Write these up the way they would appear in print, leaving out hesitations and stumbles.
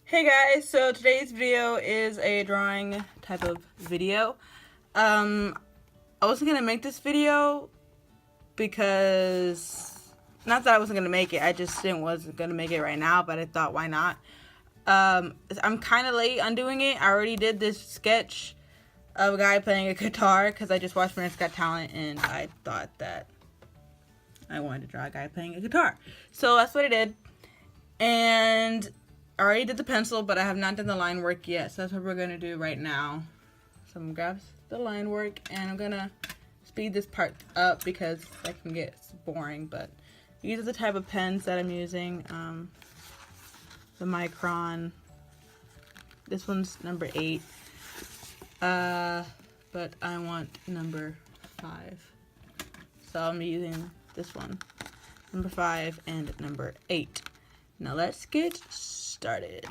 Hey guys, so today's video is a drawing type of video. I wasn't gonna make this video because, not that I wasn't gonna make it, I just wasn't gonna make it right now, but I thought why not. I'm kind of late on doing it. I already did this sketch of a guy playing a guitar because I just watched America's Got Talent and I thought that I wanted to draw a guy playing a guitar. So that's what I did. And I already did the pencil, but I have not done the line work yet, so that's what we're going to do right now. So I'm going to grab the line work, and I'm going to speed this part up because that can get boring, but these are the type of pens that I'm using. The Micron. This one's number 8. But I want number 5. So I'm using this one. Number 5 and number 8. Now let's get started.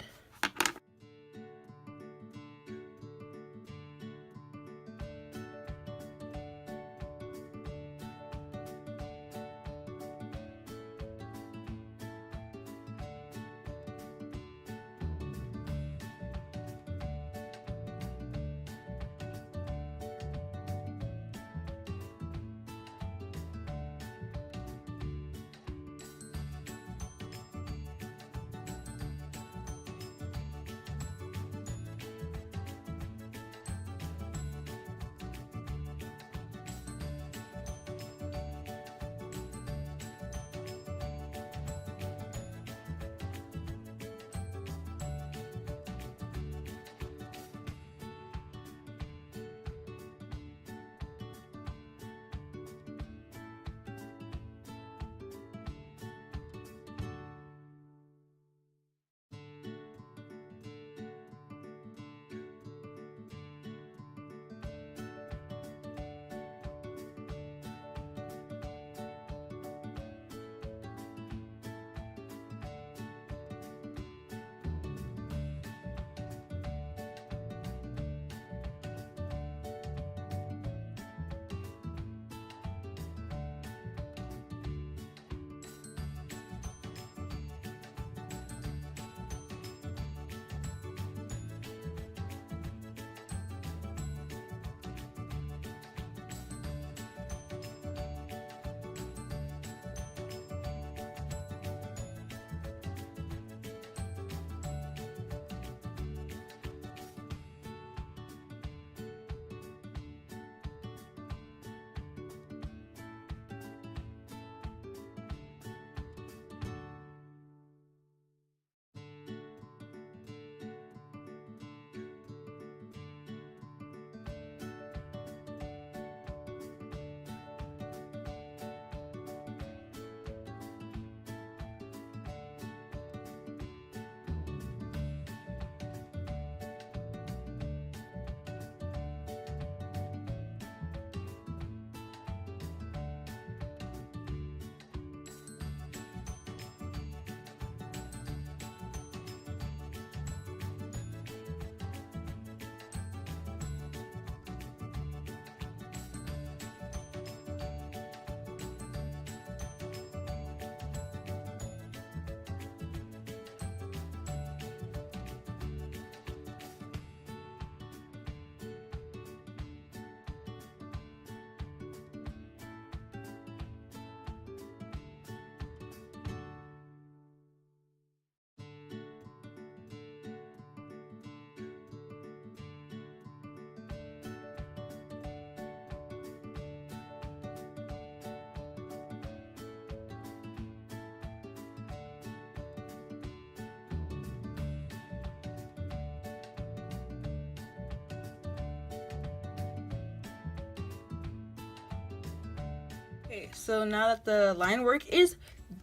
Okay, so now that the line work is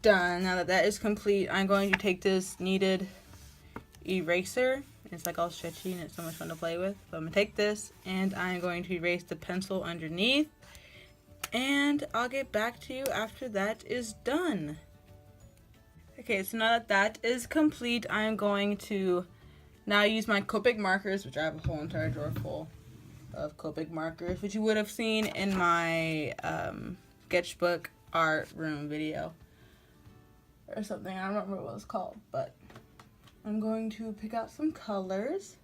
done, now that that is complete, I'm going to take this kneaded eraser. It's like all stretchy and it's so much fun to play with. So I'm going to take this and I'm going to erase the pencil underneath. And I'll get back to you after that is done. Okay, so now that that is complete, I'm going to now use my Copic markers, which I have a whole entire drawer full of Copic markers, which you would have seen in my sketchbook art room video or something. I don't remember what it was called, but I'm going to pick out some colors.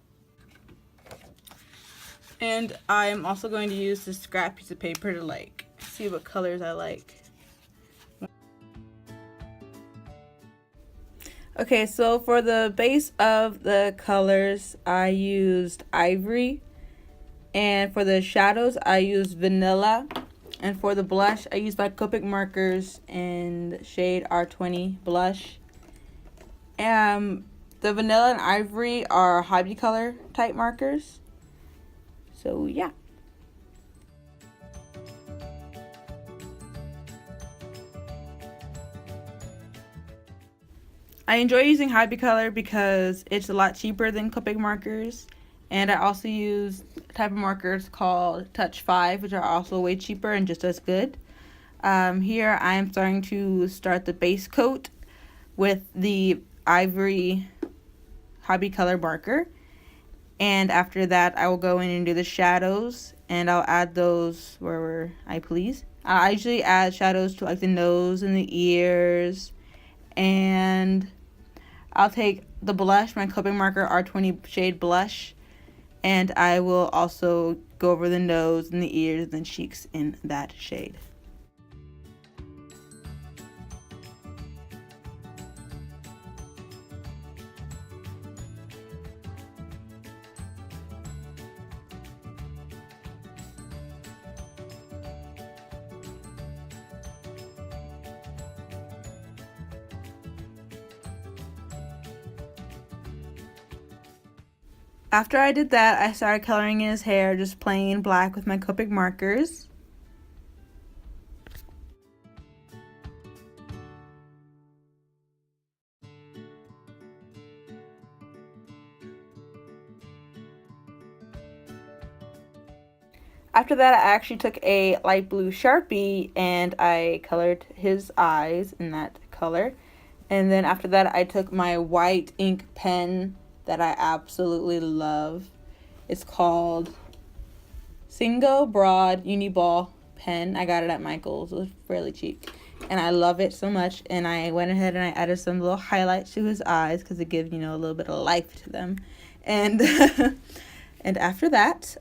And I'm also going to use this scrap piece of paper to like see what colors I like. Okay, so for the base of the colors, I used ivory. And for the shadows, I used vanilla. And for the blush, I used my Copic markers in shade R20 blush. The vanilla and ivory are hobby color type markers. So yeah. I enjoy using hobby color because it's a lot cheaper than Copic markers. And I also use type of markers called Touch 5, which are also way cheaper and just as good. Here I am starting to start the base coat with the ivory hobby color marker. And after that, I will go in and do the shadows, and I'll add those wherever I please. I usually add shadows to like the nose and the ears, and I'll take the blush, my Copic marker R20 shade blush, and I will also go over the nose and the ears and the cheeks in that shade. After I did that, I started coloring in his hair, just plain black with my Copic markers. After that, I actually took a light blue Sharpie and I colored his eyes in that color. And then after that, I took my white ink pen that I absolutely love. It's called Single Broad Uniball pen. I got it at Michael's. It was fairly cheap. And I love it so much. And I went ahead and I added some little highlights to his eyes because it gives, a little bit of life to them. And and after that,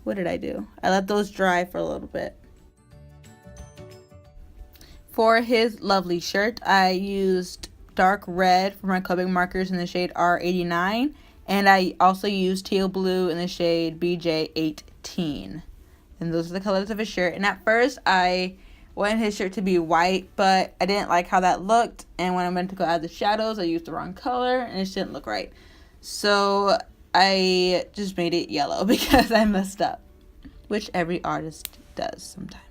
what did I do? I let those dry for a little bit. For his lovely shirt, I used dark red for my Copic markers in the shade R89, and I also used teal blue in the shade BJ18. And those are the colors of his shirt. And at first, I wanted his shirt to be white, but I didn't like how that looked. And when I went to go add the shadows, I used the wrong color, and it just didn't look right. So I just made it yellow because I messed up, which every artist does sometimes.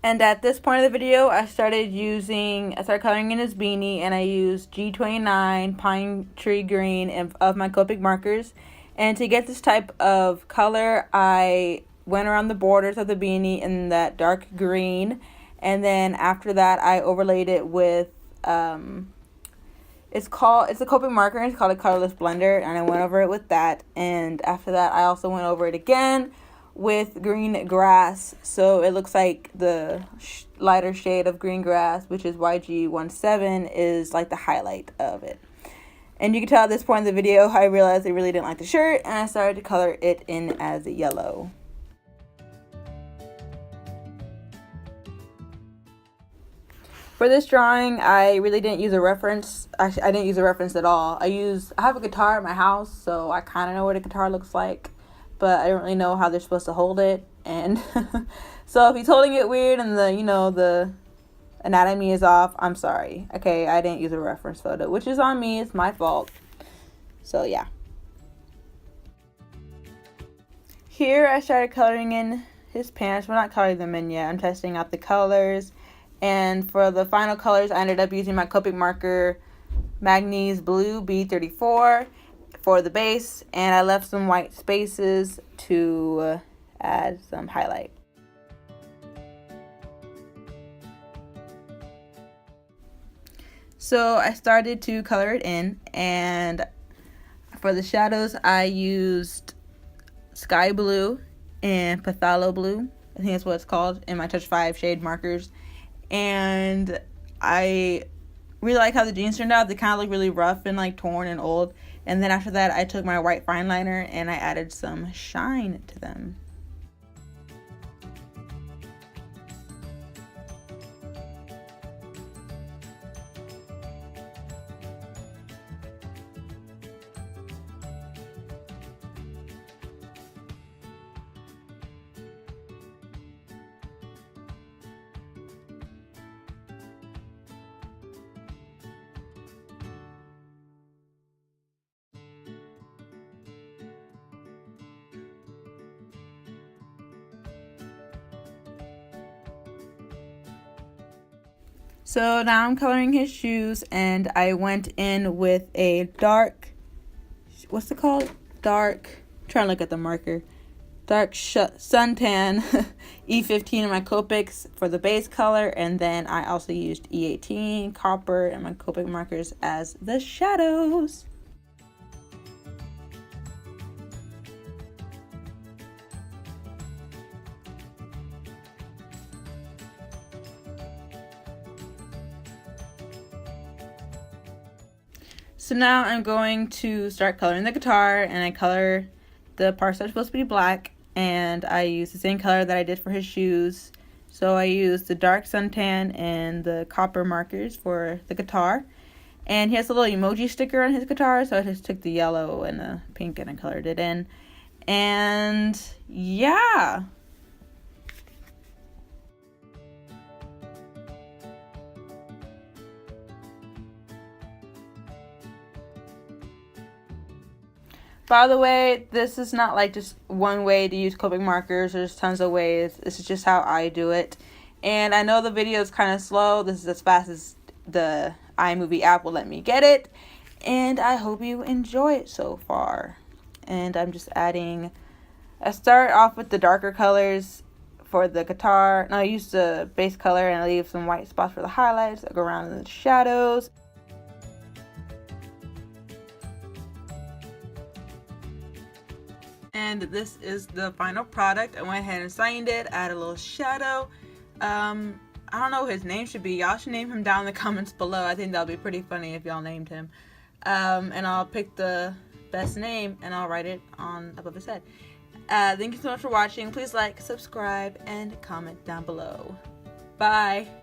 And at this point of the video, I started coloring in his beanie, and I used G29 Pine Tree Green of my Copic markers. And to get this type of color, I went around the borders of the beanie in that dark green. And then after that, I overlaid it with, it's a Copic marker, and it's called a colorless blender. And I went over it with that. And after that, I also went over it again with green grass, so it looks like the lighter shade of green grass, which is YG17, is like the highlight of it. And you can tell at this point in the video, I realized I really didn't like the shirt, and I started to color it in as a yellow. For this drawing, I really didn't use a reference. Actually, I didn't use a reference at all. I have a guitar at my house, so I kind of know what a guitar looks like, but I don't really know how they're supposed to hold it. And so if he's holding it weird and the anatomy is off, I'm sorry. Okay, I didn't use a reference photo, which is on me. It's my fault. So yeah. Here I started coloring in his pants. We're not coloring them in yet. I'm testing out the colors. And for the final colors, I ended up using my Copic marker Magnese Blue B34 for the base, and I left some white spaces to add some highlight. So I started to color it in, and for the shadows I used Sky Blue and Phthalo Blue. I think that's what it's called, in my Touch 5 shade markers. And I really like how the jeans turned out. They kind of look really rough and like torn and old. And then after that, I took my white fine liner and I added some shine to them. So now I'm coloring his shoes, and I went in with a dark, what's it called? I'm trying to look at the marker. Dark suntan E15 in my Copics for the base color, and then I also used E18 copper and my Copic markers as the shadows. So now I'm going to start coloring the guitar, and I color the parts that are supposed to be black, and I use the same color that I did for his shoes. So I used the dark suntan and the copper markers for the guitar. And he has a little emoji sticker on his guitar, so I just took the yellow and the pink and I colored it in. And yeah. By the way, this is not like just one way to use Copic markers. There's tons of ways. This is just how I do it. And I know the video is kind of slow. This is as fast as the iMovie app will let me get it. And I hope you enjoy it so far. And I'm just adding, I start off with the darker colors for the guitar. Now I use the base color and I leave some white spots for the highlights. I go around in the shadows. And this is the final product. I went ahead and signed it, add a little shadow. I don't know what his name should be. Y'all should name him down in the comments below. I think that'll be pretty funny if y'all named him. And I'll pick the best name and I'll write it on above his head. Thank you so much for watching. Please like, subscribe, and comment down below. Bye.